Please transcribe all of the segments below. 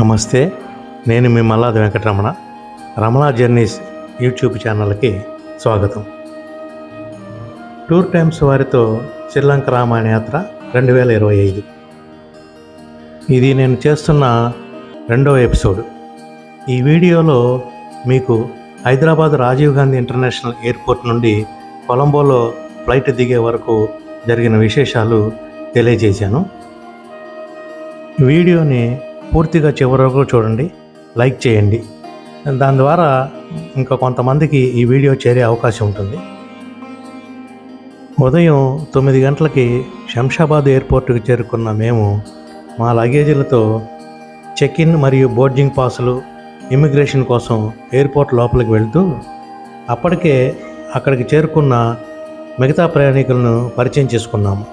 నమస్తే. నేను మీ Malladi Venkataramana. Ramana journeys YouTube ఛానల్కి స్వాగతం. టూర్ టైమ్స్ వారితో శ్రీలంక రామాయణ యాత్ర 2025. ఇది నేను చేస్తున్న రెండవ ఎపిసోడ్. ఈ వీడియోలో మీకు హైదరాబాద్ రాజీవ్ గాంధీ ఇంటర్నేషనల్ ఎయిర్పోర్ట్ నుండి కొలంబోలో ఫ్లైట్ దిగే వరకు జరిగిన విశేషాలు తెలియజేశాను. వీడియోని పూర్తిగా చివరి వరకు చూడండి, లైక్ చేయండి. దాని ద్వారా ఇంకా కొంతమందికి ఈ వీడియో చేరే అవకాశం ఉంటుంది. ఉదయం 9 గంటలకి శంషాబాద్ ఎయిర్పోర్ట్కి చేరుకున్న మేము మా లగేజీలతో చెక్ ఇన్ మరియు బోర్డింగ్ పాసులు, ఇమిగ్రేషన్ కోసం ఎయిర్పోర్ట్ లోపలికి వెళ్తూ అప్పటికే అక్కడికి చేరుకున్న మిగతా ప్రయాణికులను పరిచయం చేసుకున్నాము.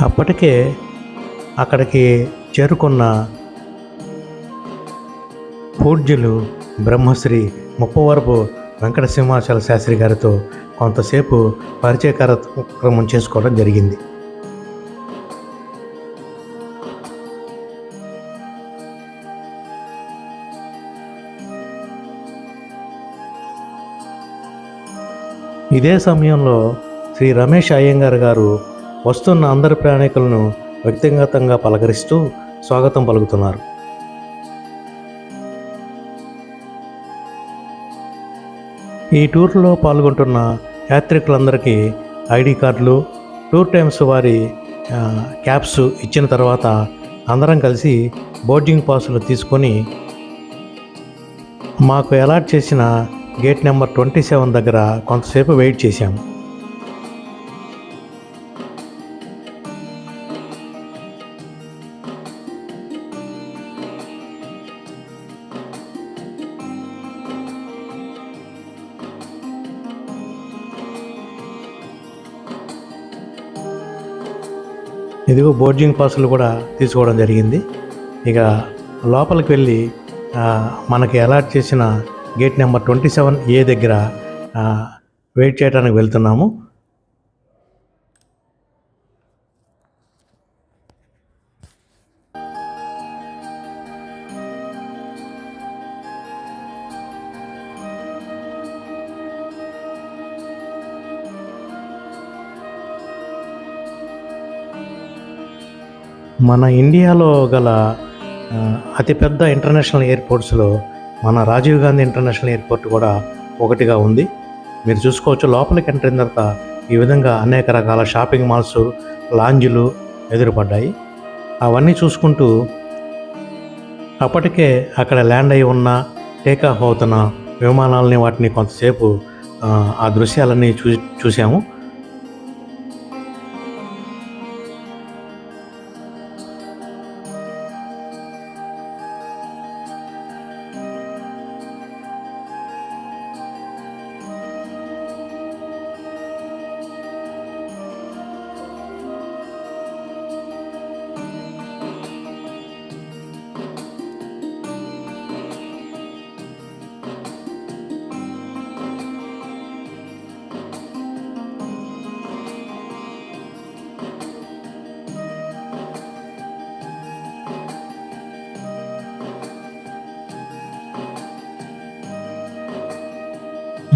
అప్పటికే అక్కడికి చేరుకున్న పూజ్యులు బ్రహ్మశ్రీ ముప్పవరపు వెంకట సింహాచల శాస్త్రి గారితో కొంతసేపు పరిచయ కార్యక్రమం చేసుకోవడం జరిగింది. ఇదే సమయంలో శ్రీ రమేష్ అయ్యంగార్ గారు వస్తున్న అందరి ప్రయాణికులను వ్యక్తిగతంగా పలకరిస్తూ స్వాగతం పలుకుతున్నారు. ఈ టూర్లో పాల్గొంటున్న యాత్రికులందరికీ ఐడి కార్డులు, టూర్ టైమ్స్ వారి క్యాప్స్ ఇచ్చిన తర్వాత అందరం కలిసి బోర్డింగ్ పాసులు తీసుకొని మాకు అలాట్ చేసిన గేట్ నెంబర్ 27 దగ్గర కొంతసేపు వెయిట్ చేశాము. ఇదిగో బోర్డింగ్ పాసులు కూడా తీసుకోవడం జరిగింది. ఇక లోపలికి వెళ్ళి మనకి అలాట్ చేసిన గేట్ నెంబర్ 27A దగ్గర వెయిట్ చేయడానికి వెళ్తున్నాము. మన ఇండియాలో గల అతిపెద్ద ఇంటర్నేషనల్ ఎయిర్పోర్ట్స్లో మన రాజీవ్ గాంధీ ఇంటర్నేషనల్ ఎయిర్పోర్ట్ కూడా ఒకటిగా ఉంది. మీరు చూసుకోవచ్చు, లోపలికి ఎంటర్ అయిన తర్వాత ఈ విధంగా అనేక రకాల షాపింగ్ మాల్స్, లాంజ్లు ఎదురుపడ్డాయి. అవన్నీ చూసుకుంటూ అప్పటికే అక్కడ ల్యాండ్ అయి ఉన్న, టేకాఫ్ అవుతున్న విమానాలని వాటిని కొంతసేపు ఆ దృశ్యాలన్నీ చూసాము.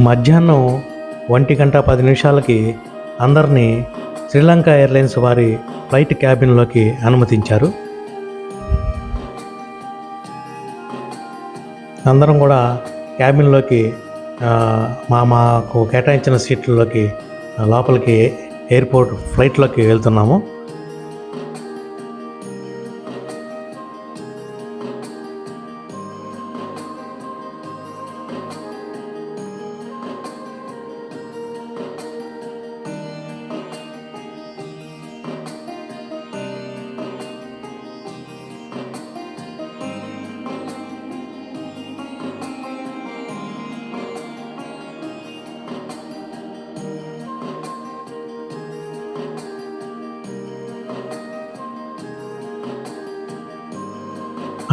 మధ్యాహ్నం 1:10 నిమిషాలకి అందరినీ శ్రీలంక ఎయిర్లైన్స్ వారి ఫ్లైట్ క్యాబిన్లోకి అనుమతించారు. అందరం కూడా క్యాబిన్లోకి మాకు కేటాయించిన సీట్లలోకి లోపలికి ఎయిర్పోర్ట్ ఫ్లైట్లోకి వెళ్తున్నాము.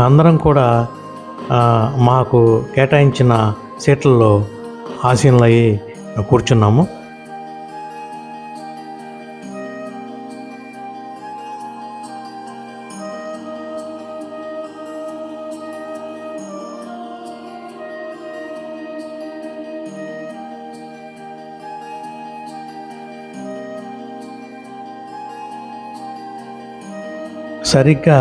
అందరం కూడా మాకు కేటాయించిన సీట్లలో ఆసీనులయ్యి కూర్చున్నాము. సరిగ్గా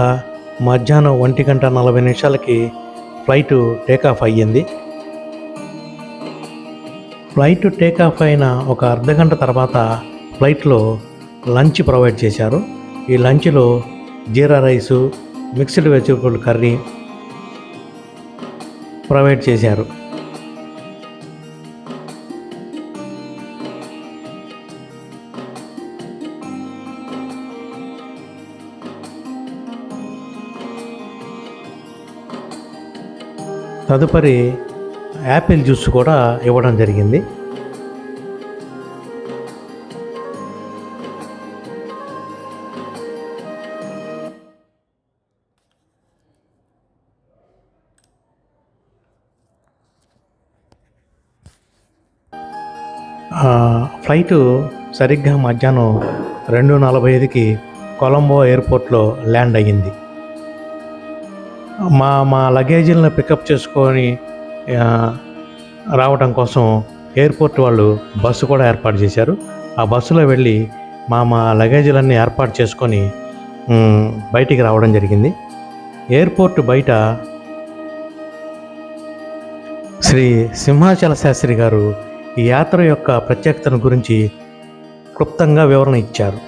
మధ్యాహ్నం 1:40 ఫ్లైటు టేకాఫ్ అయ్యింది. ఫ్లైట్ టేకాఫ్ అయిన ఒక అర్ధగంట తర్వాత ఫ్లైట్లో లంచ్ ప్రొవైడ్ చేశారు. ఈ లంచ్లో jeera rice, mixed vegetable curry provide చేశారు. తదుపరి యాపిల్ జ్యూస్ కూడా ఇవ్వడం జరిగింది. ఫ్లైటు సరిగ్గా మధ్యాహ్నం 2:45 కొలంబో ఎయిర్పోర్ట్లో ల్యాండ్ అయ్యింది. మా లగేజీలను పికప్ చేసుకొని రావడం కోసం ఎయిర్పోర్ట్ వాళ్ళు బస్సు కూడా ఏర్పాటు చేశారు. ఆ బస్సులో వెళ్ళి మా లగేజీలన్నీ ఏర్పాటు చేసుకొని బయటికి రావడం జరిగింది. ఎయిర్పోర్ట్ బయట శ్రీ సింహాచల శాస్త్రి గారు ఈ యాత్ర యొక్క ప్రత్యేకతను గురించి క్లుప్తంగా వివరణ ఇచ్చారు.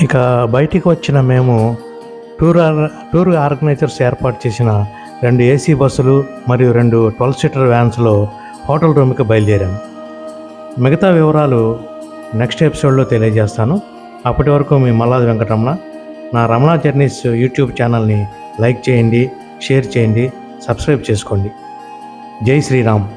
ఇక బయటికి వచ్చిన మేము టూర్ ఆర్గనైజర్స్ ఏర్పాటు చేసిన 2 ఏసీ బస్సులు మరియు 2 12 సీటర్ వ్యాన్స్లో హోటల్ రూమ్కి బయలుదేరాము. మిగతా వివరాలు నెక్స్ట్ ఎపిసోడ్లో తెలియజేస్తాను. అప్పటి వరకు మీ మల్లాది వెంకటరమణ. నా రమణ జర్నీస్ యూట్యూబ్ ఛానల్ని లైక్ చేయండి, షేర్ చేయండి, సబ్స్క్రైబ్ చేసుకోండి. జై శ్రీరామ్.